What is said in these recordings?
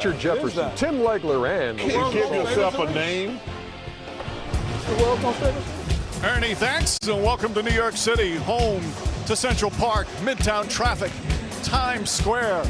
Richard Jefferson, Tim Legler, and Give yourself a name. The world don't finish. Ernie, thanks, and welcome to New York City, home to Central Park, Midtown traffic, Times Square,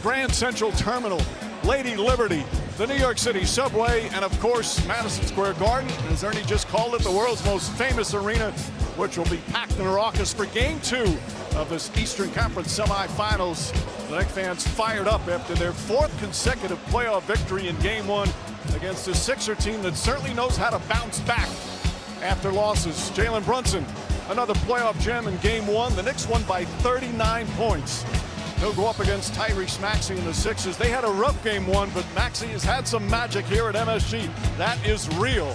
Grand Central Terminal, Lady Liberty, the New York City subway, and of course, Madison Square Garden, as Ernie just called it, the world's most famous arena, which will be packed and raucous for Game 2 of this Eastern Conference semifinals. The Knicks fans fired up after their fourth consecutive playoff victory in Game 1 against a Sixer team that certainly knows how to bounce back after losses. Jalen Brunson, another playoff gem in Game 1. The Knicks won by 39 points. They'll go up against Tyrese Maxey and the Sixers. They had a rough Game 1, but Maxey has had some magic here at MSG. That is real.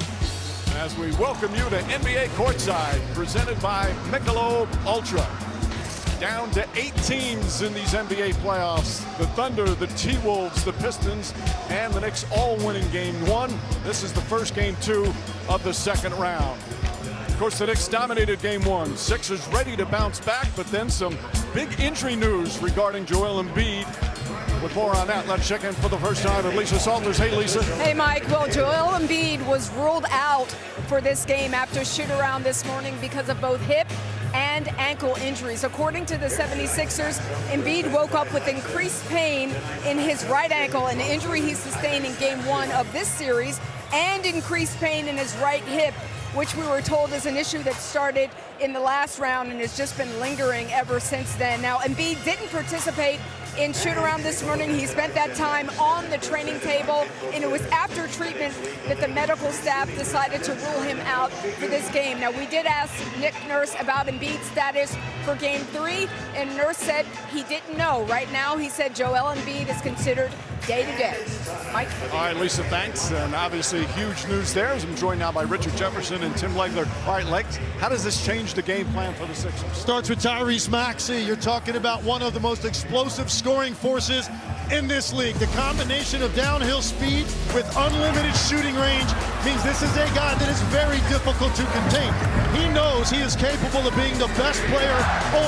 As we welcome you to NBA Courtside, presented by Michelob Ultra. Down to 8 teams in these NBA playoffs. The Thunder, the T-Wolves, the Pistons, and the Knicks all winning Game 1. This is the first Game 2 of the second round. Of course, the Knicks dominated Game 1. Sixers ready to bounce back, but then some big injury news regarding Joel Embiid. With more on that, let's check in for the first time with Lisa Salters. Hey, Lisa. Hey, Mike. Well, Joel Embiid was ruled out for this game after shoot-around this morning because of both hip and ankle injuries. According to the 76ers, Embiid woke up with increased pain in his right ankle, an injury he sustained in Game 1 of this series, and increased pain in his right hip, which we were told is an issue that started in the last round and has just been lingering ever since then. Now, Embiid didn't participate in shoot-around this morning. He spent that time on the training table, and it was after treatment that the medical staff decided to rule him out for this game. Now, we did ask Nick Nurse about Embiid's status for Game 3, and Nurse said he didn't know. Right now, he said Joel Embiid is considered day-to-day. Mike? All right, Lisa, thanks. And obviously, huge news there as I'm joined now by Richard Jefferson and Tim Legler. All right, Legs, how does this change the game plan for the Sixers? Starts with Tyrese Maxey. You're talking about one of the most explosive scoring forces in this league. The combination of downhill speed with unlimited shooting range means this is a guy that is very difficult to contain. He knows he is capable of being the best player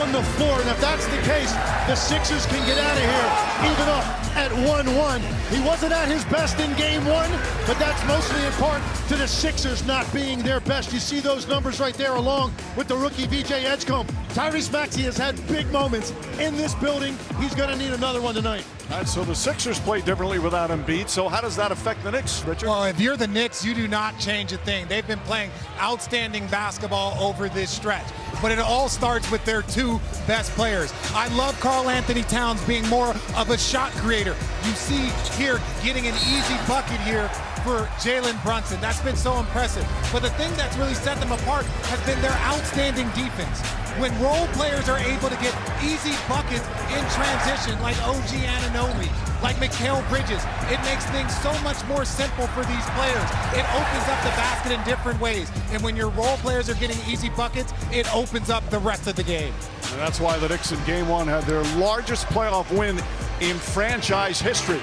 on the floor, and if that's the case, the Sixers can get out of here even up at 1-1. He wasn't at his best in Game 1, but that's mostly in part to the Sixers not being their best. You see those numbers right there along with the rookie VJ Edgecombe. Tyrese Maxey has had big moments in this building. He's going to need another one tonight. All right, so the Sixers play differently without Embiid. So how does that affect the Knicks, Richard? Well, if you're the Knicks, you do not change a thing. They've been playing outstanding basketball over this stretch. But it all starts with their two best players. I love Karl Anthony Towns being more of a shot creator. You see here getting an easy bucket here for Jalen Brunson. That's been so impressive. But the thing that's really set them apart has been their outstanding defense. When role players are able to get easy buckets in transition, like OG Anunoby, like Mikal Bridges, it makes things so much more simple for these players. It opens up the basket in different ways. And when your role players are getting easy buckets, it opens up the rest of the game. And that's why the Knicks in Game 1 had their largest playoff win in franchise history.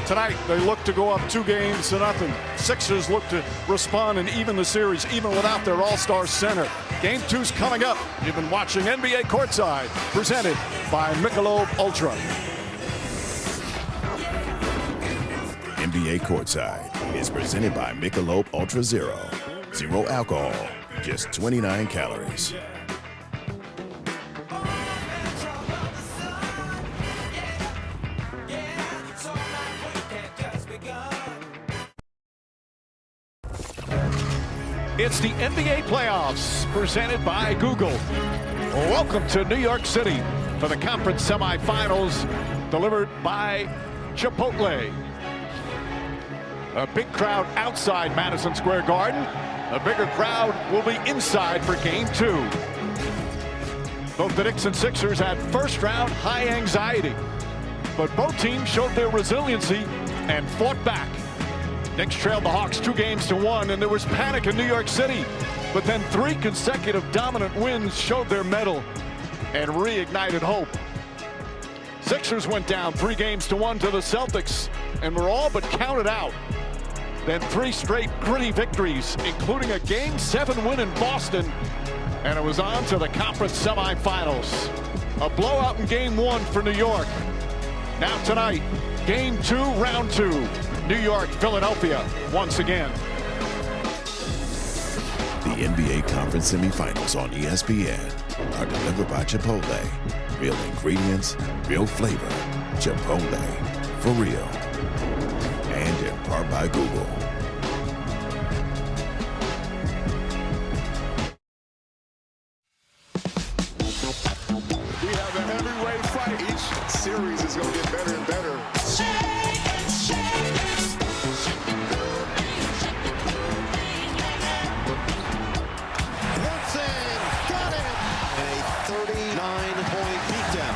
Tonight, they look to go up 2-0. Sixers look to respond and even the series, even without their all-star center. Game 2's coming up. You've been watching NBA Courtside, presented by Michelob Ultra. NBA Courtside is presented by Michelob Ultra Zero. Zero alcohol, just 29 calories. It's the NBA playoffs presented by Google. Welcome to New York City for the conference semifinals delivered by Chipotle. A big crowd outside Madison Square Garden. A bigger crowd will be inside for Game 2. Both the Knicks and Sixers had first round high anxiety, but both teams showed their resiliency and fought back. Knicks trailed the Hawks 2-1, and there was panic in New York City. But then 3 consecutive dominant wins showed their mettle and reignited hope. Sixers went down 3-1 to the Celtics and were all but counted out. Then 3 straight gritty victories, including a Game 7 win in Boston, and it was on to the conference semifinals. A blowout in Game 1 for New York. Now tonight, Game 2, round 2. New York, Philadelphia, once again. The NBA Conference semifinals on ESPN are delivered by Chipotle. Real ingredients, real flavor. Chipotle, for real. And in part by Google. We have a heavyweight fight. Each series is going to get better and better. Got it. A 39-point beatdown.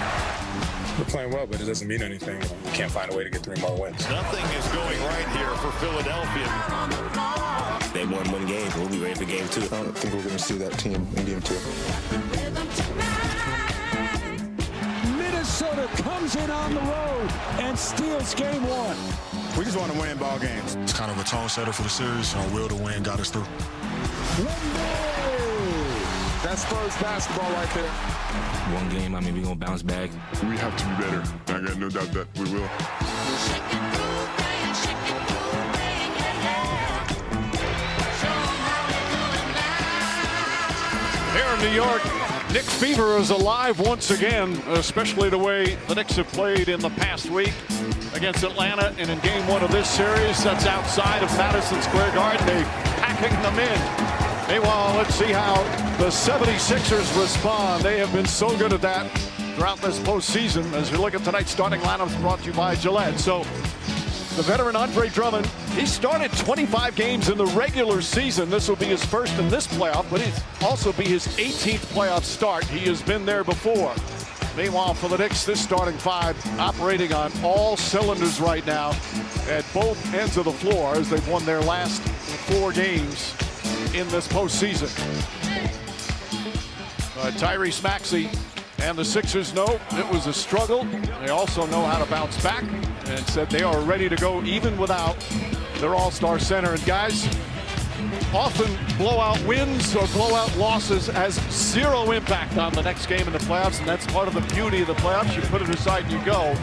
We're playing well, but it doesn't mean anything. We can't find a way to get 3 more wins. Nothing is going right here for Philadelphia. They won 1 game, we'll be ready for game 2. I don't think we're going to see that team in game 2. Minnesota comes in on the road and steals game 1. We just want to win ball games. It's kind of a tone setter for the series. Our will to win got us through. That's Spurs basketball right there. 1 game, I mean, we're going to bounce back. We have to be better. I got no doubt that we will. Here in New York, Knicks fever is alive once again, especially the way the Knicks have played in the past week against Atlanta. And in game 1 of this series, that's outside of Madison Square Garden. They're packing them in. Meanwhile, let's see how the 76ers respond. They have been so good at that throughout this postseason. As we look at tonight's starting lineups brought to you by Gillette. So the veteran Andre Drummond, he started 25 games in the regular season. This will be his first in this playoff, but it'll also be his 18th playoff start. He has been there before. Meanwhile, for the Knicks, this starting 5 operating on all cylinders right now at both ends of the floor as they've won their last 4 games in this postseason. Tyrese Maxey and the Sixers know it was a struggle. They also know how to bounce back and said they are ready to go even without their all-star center. And guys, often blowout wins or blowout losses has 0 impact on the next game in the playoffs, and that's part of the beauty of the playoffs. You put it aside and you go.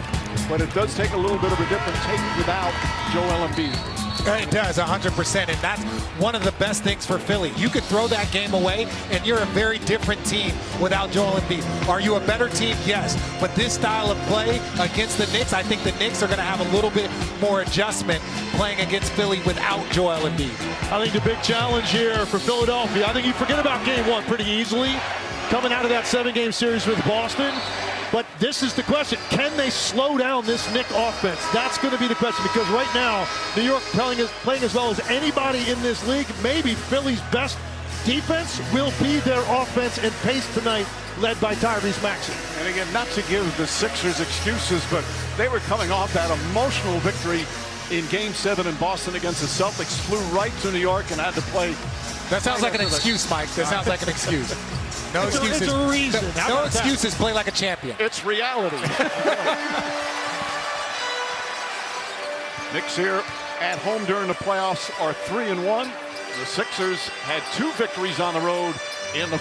But it does take a little bit of a different take without Joel Embiid. It does, 100%, and that's one of the best things for Philly. You could throw that game away, and you're a very different team without Joel Embiid. Are you a better team? Yes, but this style of play against the Knicks, I think the Knicks are going to have a little bit more adjustment playing against Philly without Joel Embiid. I think the big challenge here for Philadelphia, I think you forget about game 1 pretty easily, coming out of that 7-game series with Boston. But this is the question. Can they slow down this Knick offense? That's going to be the question, because right now, New York playing as well as anybody in this league. Maybe Philly's best defense will be their offense and pace tonight, led by Tyrese Maxey. And again, not to give the Sixers excuses, but they were coming off that emotional victory in Game 7 in Boston against the Celtics, flew right to New York and had to play. That sounds like an excuse, Mike. That sounds like an excuse. No excuses. It's a reason. No excuses. Play like a champion. It's reality. Knicks here at home during the playoffs are 3-1. The Sixers had 2 victories on the road in the